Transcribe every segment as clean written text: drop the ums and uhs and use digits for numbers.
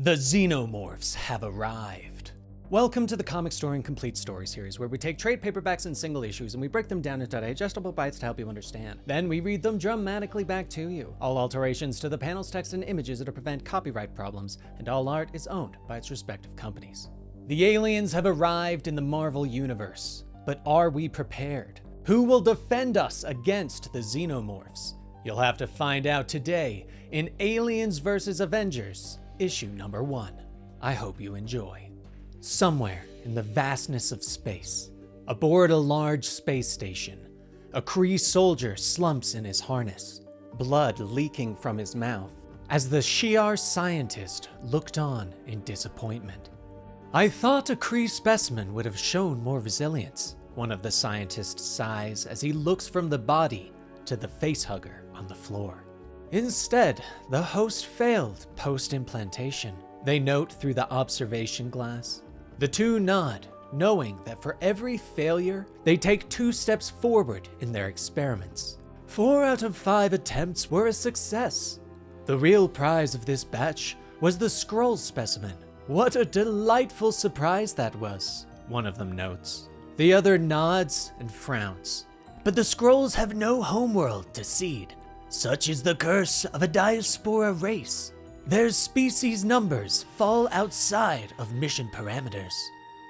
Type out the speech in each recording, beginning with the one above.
The Xenomorphs have arrived. Welcome to the Comicstorian Complete Story series, where we take trade paperbacks and single issues and we break them down into digestible bites to help you understand. Then we read them dramatically back to you. All alterations to the panels, text, and images are to prevent copyright problems, and all art is owned by its respective companies. The aliens have arrived in the Marvel Universe, but are we prepared? Who will defend us against the Xenomorphs? You'll have to find out today in Aliens vs. Avengers, issue number 1. I hope you enjoy. Somewhere in the vastness of space, aboard a large space station, a Kree soldier slumps in his harness, blood leaking from his mouth, as the Shiar scientist looked on in disappointment. "I thought a Kree specimen would have shown more resilience," one of the scientists sighs as he looks from the body to the facehugger on the floor. "Instead, the host failed post-implantation," they note through the observation glass. The two nod, knowing that for every failure, they take 2 steps forward in their experiments. 4 out of 5 attempts were a success. The real prize of this batch was the Skrull specimen. "What a delightful surprise that was," one of them notes. The other nods and frowns. "But the Skrulls have no homeworld to seed. Such is the curse of a diaspora race. Their species numbers fall outside of mission parameters,"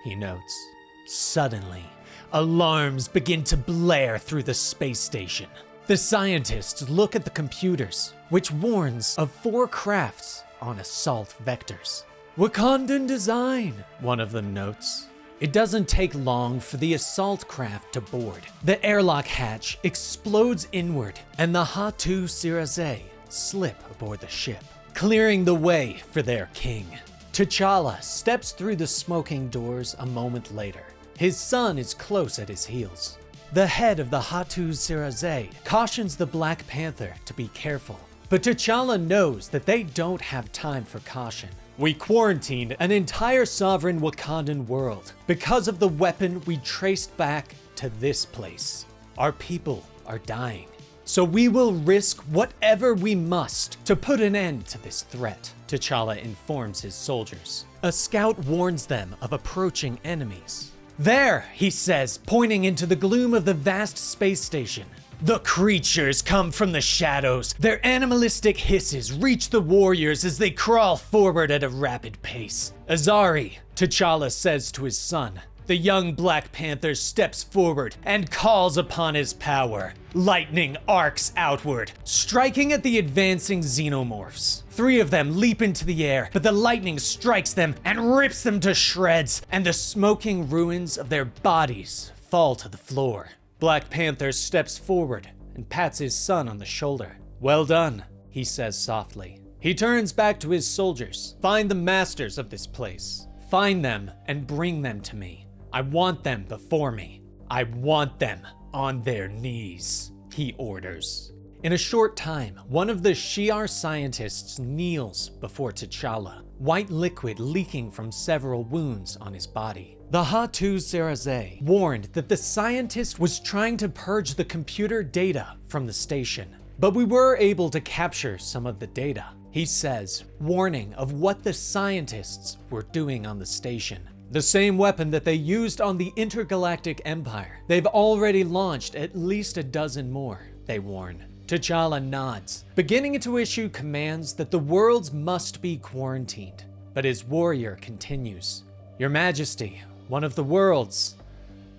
he notes. Suddenly, alarms begin to blare through the space station. The scientists look at the computers, which warns of 4 crafts on assault vectors. "Wakandan design," one of them notes. It doesn't take long for the assault craft to board. The airlock hatch explodes inward, and the Hatu Siraze slip aboard the ship, clearing the way for their king. T'Challa steps through the smoking doors a moment later. His son is close at his heels. The head of the Hatu Siraze cautions the Black Panther to be careful, but T'Challa knows that they don't have time for caution. "We quarantined an entire sovereign Wakandan world because of the weapon we traced back to this place. Our people are dying, so we will risk whatever we must to put an end to this threat," T'Challa informs his soldiers. A scout warns them of approaching enemies. "There," he says, pointing into the gloom of the vast space station. "The creatures come from the shadows. Their animalistic hisses reach the warriors as they crawl forward at a rapid pace." "Azari," T'Challa says to his son. The young Black Panther steps forward and calls upon his power. Lightning arcs outward, striking at the advancing Xenomorphs. 3 of them leap into the air, but the lightning strikes them and rips them to shreds, and the smoking ruins of their bodies fall to the floor. Black Panther steps forward and pats his son on the shoulder. "Well done," he says softly. He turns back to his soldiers. "Find the masters of this place. Find them and bring them to me. I want them before me. I want them on their knees," he orders. In a short time, one of the Shiar scientists kneels before T'Challa, white liquid leaking from several wounds on his body. The Hatu Siraze warned that the scientist was trying to purge the computer data from the station, but we were able to capture some of the data, he says, warning of what the scientists were doing on the station. The same weapon that they used on the Intergalactic Empire. They've already launched at least a dozen more, they warn. T'Challa nods, beginning to issue commands that the worlds must be quarantined. But his warrior continues. "Your Majesty, one of the worlds.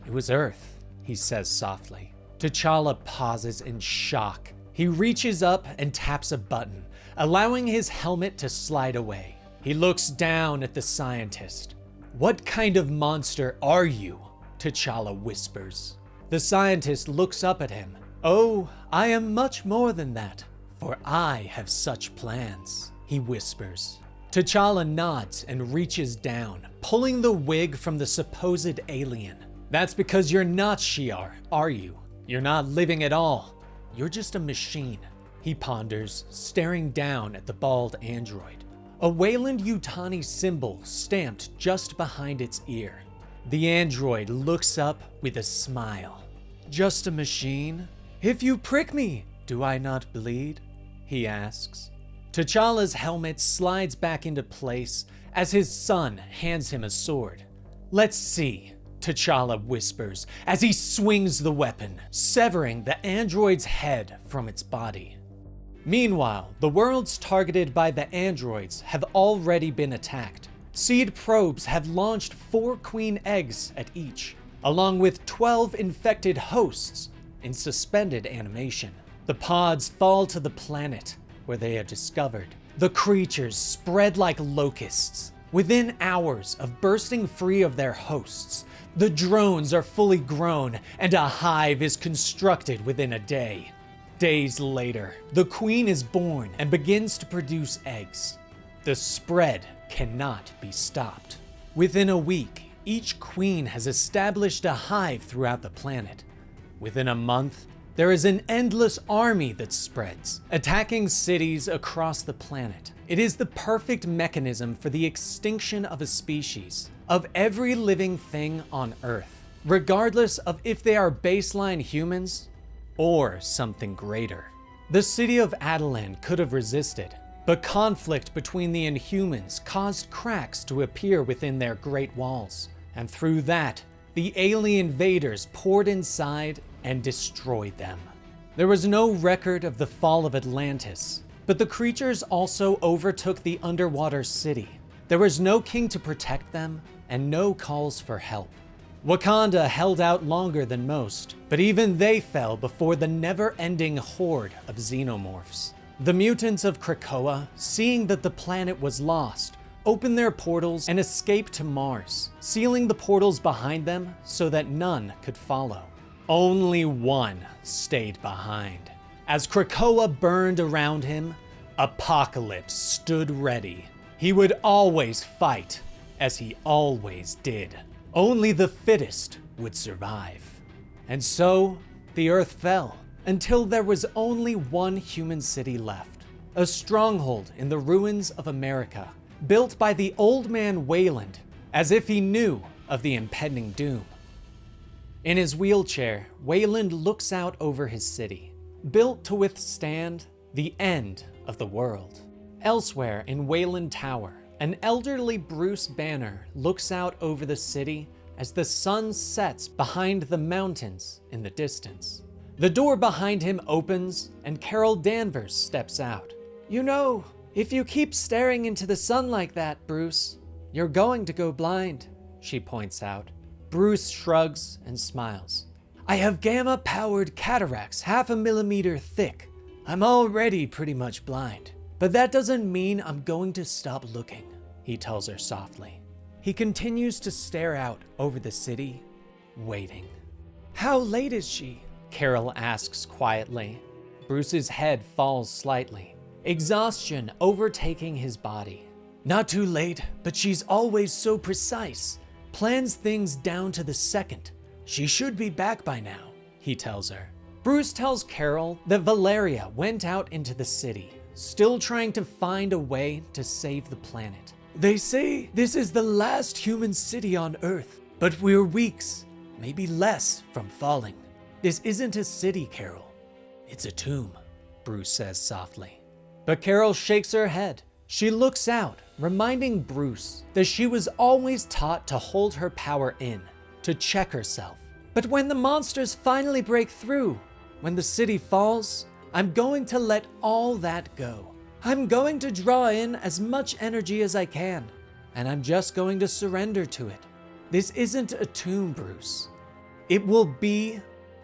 It was Earth," he says softly. T'Challa pauses in shock. He reaches up and taps a button, allowing his helmet to slide away. He looks down at the scientist. "What kind of monster are you?" T'Challa whispers. The scientist looks up at him. "Oh, I am much more than that, for I have such plans," he whispers. T'Challa nods and reaches down, pulling the wig from the supposed alien. "That's because you're not Shiar, are you? You're not living at all. You're just a machine," he ponders, staring down at the bald android. A Weyland-Yutani symbol stamped just behind its ear. The android looks up with a smile. "Just a machine? If you prick me, do I not bleed?" he asks. T'Challa's helmet slides back into place as his son hands him a sword. "Let's see," T'Challa whispers as he swings the weapon, severing the android's head from its body. Meanwhile, the worlds targeted by the androids have already been attacked. Seed probes have launched 4 queen eggs at each, along with 12 infected hosts in suspended animation. The pods fall to the planet where they are discovered. The creatures spread like locusts. Within hours of bursting free of their hosts, the drones are fully grown and a hive is constructed within a day. Days later, the queen is born and begins to produce eggs. The spread cannot be stopped. Within a week, each queen has established a hive throughout the planet. Within a month, there is an endless army that spreads, attacking cities across the planet. It is the perfect mechanism for the extinction of a species, of every living thing on Earth, regardless of if they are baseline humans or something greater. The city of Attilan could have resisted, but conflict between the Inhumans caused cracks to appear within their great walls, and through that, the alien invaders poured inside and destroyed them. There was no record of the fall of Atlantis, but the creatures also overtook the underwater city. There was no king to protect them, and no calls for help. Wakanda held out longer than most, but even they fell before the never-ending horde of xenomorphs. The mutants of Krakoa, seeing that the planet was lost, opened their portals and escaped to Mars, sealing the portals behind them so that none could follow. Only one stayed behind. As Krakoa burned around him, Apocalypse stood ready. He would always fight, as he always did. Only the fittest would survive. And so, the Earth fell, until there was only one human city left. A stronghold in the ruins of America, built by the old man Wayland, as if he knew of the impending doom. In his wheelchair, Wayland looks out over his city, built to withstand the end of the world. Elsewhere in Wayland Tower, an elderly Bruce Banner looks out over the city as the sun sets behind the mountains in the distance. The door behind him opens and Carol Danvers steps out. "You know, if you keep staring into the sun like that, Bruce, you're going to go blind," she points out. Bruce shrugs and smiles. "I have gamma-powered cataracts 1/2 millimeter thick. I'm already pretty much blind. But that doesn't mean I'm going to stop looking," he tells her softly. He continues to stare out over the city, waiting. "How late is she?" Carol asks quietly. Bruce's head falls slightly, exhaustion overtaking his body. "Not too late, but she's always so precise. Plans things down to the second. She should be back by now," he tells her. Bruce tells Carol that Valeria went out into the city, still trying to find a way to save the planet. "They say this is the last human city on Earth, but we're weeks, maybe less, from falling. This isn't a city, Carol. It's a tomb," Bruce says softly. But Carol shakes her head. She looks out, reminding Bruce that she was always taught to hold her power in, to check herself. "But when the monsters finally break through, when the city falls, I'm going to let all that go. I'm going to draw in as much energy as I can, and I'm just going to surrender to it. This isn't a tomb, Bruce. It will be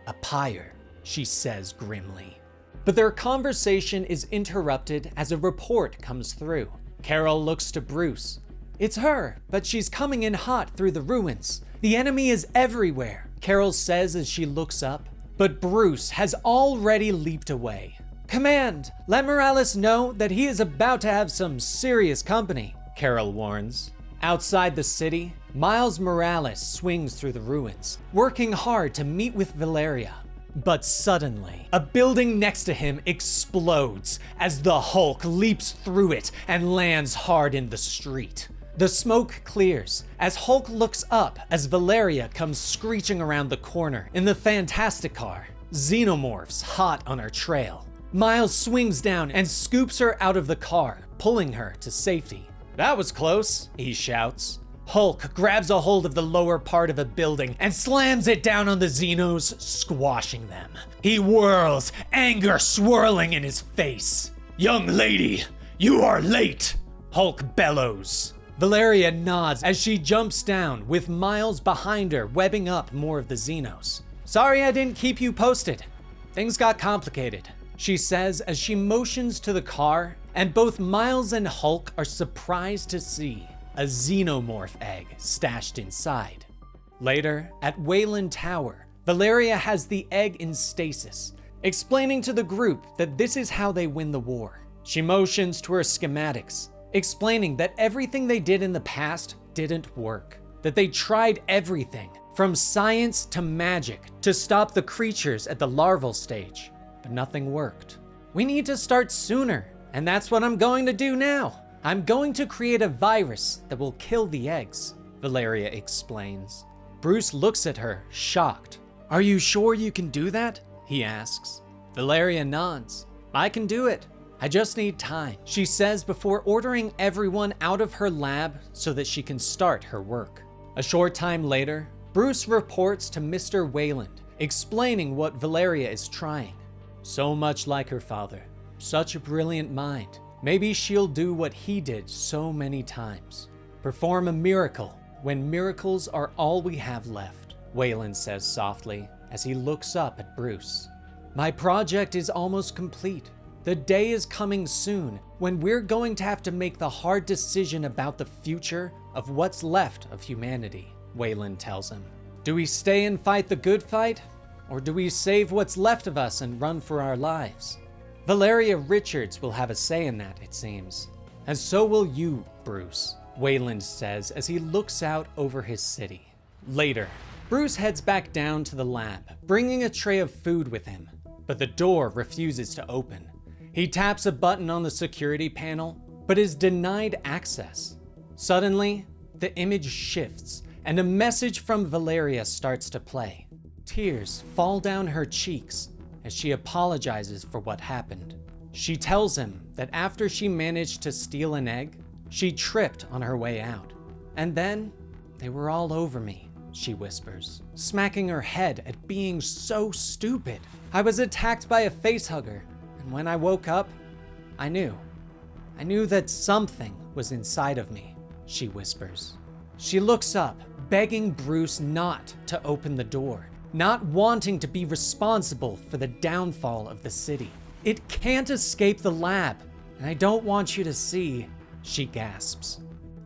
a pyre," she says grimly. But their conversation is interrupted as a report comes through. Carol looks to Bruce. "It's her, but she's coming in hot through the ruins. The enemy is everywhere," Carol says as she looks up. But Bruce has already leaped away. "Command, let Morales know that he is about to have some serious company," Carol warns. Outside the city, Miles Morales swings through the ruins, working hard to meet with Valeria. But suddenly, a building next to him explodes as the Hulk leaps through it and lands hard in the street. The smoke clears as Hulk looks up as Valeria comes screeching around the corner in the Fantastic Car, Xenomorphs hot on her trail. Miles swings down and scoops her out of the car, pulling her to safety. "That was close," he shouts. Hulk grabs a hold of the lower part of a building and slams it down on the Xenos, squashing them. He whirls, anger swirling in his face. "Young lady, you are late," Hulk bellows. Valeria nods as she jumps down, with Miles behind her webbing up more of the Xenos. "Sorry I didn't keep you posted. Things got complicated," she says as she motions to the car, and both Miles and Hulk are surprised to see a xenomorph egg stashed inside. Later, at Wayland Tower, Valeria has the egg in stasis, explaining to the group that this is how they win the war. She motions to her schematics, explaining that everything they did in the past didn't work, that they tried everything, from science to magic, to stop the creatures at the larval stage, but nothing worked. "We need to start sooner, and that's what I'm going to do now. I'm going to create a virus that will kill the eggs," Valeria explains. Bruce looks at her, shocked. "Are you sure you can do that?" he asks. Valeria nods. "I can do it. I just need time," she says before ordering everyone out of her lab so that she can start her work. A short time later, Bruce reports to Mr. Wayland, explaining what Valeria is trying. So much like her father, such a brilliant mind. Maybe she'll do what he did so many times. Perform a miracle when miracles are all we have left, Wayland says softly as he looks up at Bruce. "My project is almost complete. The day is coming soon when we're going to have to make the hard decision about the future of what's left of humanity," Wayland tells him. "Do we stay and fight the good fight, or do we save what's left of us and run for our lives?" Valeria Richards will have a say in that, it seems. "And so will you, Bruce," Wayland says as he looks out over his city. Later, Bruce heads back down to the lab, bringing a tray of food with him, but the door refuses to open. He taps a button on the security panel, but is denied access. Suddenly, the image shifts, and a message from Valeria starts to play. Tears fall down her cheeks as she apologizes for what happened. She tells him that after she managed to steal an egg, she tripped on her way out. "And then, they were all over me," she whispers, smacking her head at being so stupid. "I was attacked by a facehugger, and when I woke up, I knew. I knew that something was inside of me," she whispers. She looks up, begging Bruce not to open the door, not wanting to be responsible for the downfall of the city. "It can't escape the lab, and I don't want you to see," she gasps.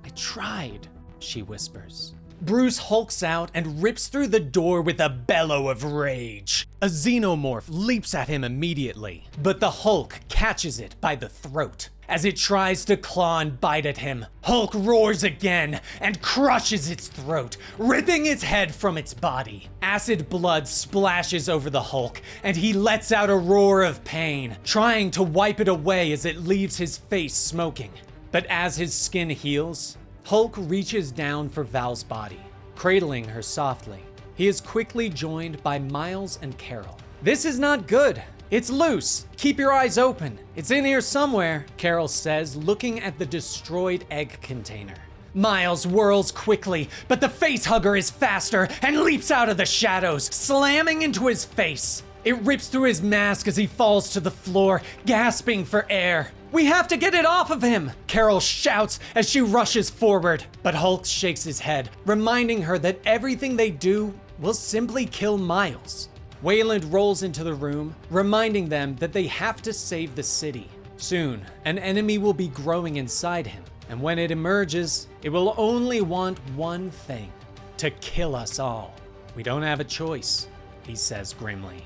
"I tried," she whispers. Bruce hulks out and rips through the door with a bellow of rage. A xenomorph leaps at him immediately, but the Hulk catches it by the throat. As it tries to claw and bite at him, Hulk roars again and crushes its throat, ripping its head from its body. Acid blood splashes over the Hulk, and he lets out a roar of pain, trying to wipe it away as it leaves his face smoking. But as his skin heals, Hulk reaches down for Val's body, cradling her softly. He is quickly joined by Miles and Carol. "This is not good. It's loose. Keep your eyes open. It's in here somewhere," Carol says, looking at the destroyed egg container. Miles whirls quickly, but the facehugger is faster and leaps out of the shadows, slamming into his face. It rips through his mask as he falls to the floor, gasping for air. "We have to get it off of him!" Carol shouts as she rushes forward, but Hulk shakes his head, reminding her that everything they do will simply kill Miles. Wayland rolls into the room, reminding them that they have to save the city. Soon, an enemy will be growing inside him, and when it emerges, it will only want one thing: to kill us all. "We don't have a choice," he says grimly.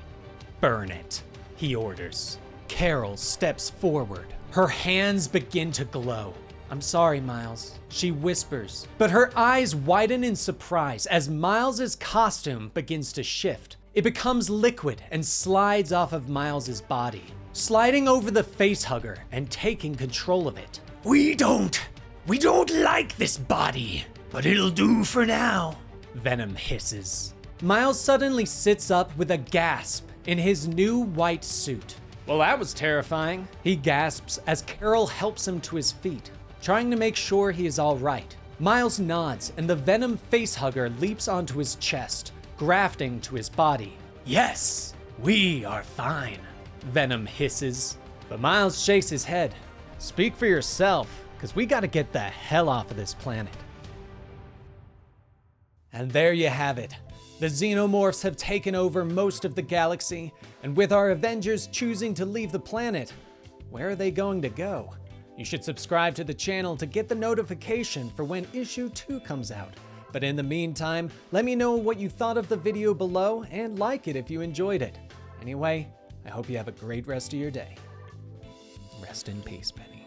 "Burn it," he orders. Carol steps forward. Her hands begin to glow. "I'm sorry, Miles," she whispers, but her eyes widen in surprise as Miles's costume begins to shift. It becomes liquid and slides off of Miles's body, sliding over the facehugger and taking control of it. We don't like this body, but it'll do for now," Venom hisses. Miles suddenly sits up with a gasp in his new white suit. Well, that was terrifying. He gasps as Carol helps him to his feet, trying to make sure he is all right. Miles nods, and the Venom facehugger leaps onto his chest, grafting to his body. Yes, we are fine, Venom hisses. But Miles shakes his head. Speak for yourself, because we gotta get the hell off of this planet. And there you have it. The Xenomorphs have taken over most of the galaxy, and with our Avengers choosing to leave the planet, where are they going to go? You should subscribe to the channel to get the notification for when issue 2 comes out. But in the meantime, let me know what you thought of the video below and like it if you enjoyed it. Anyway, I hope you have a great rest of your day. Rest in peace, Penny.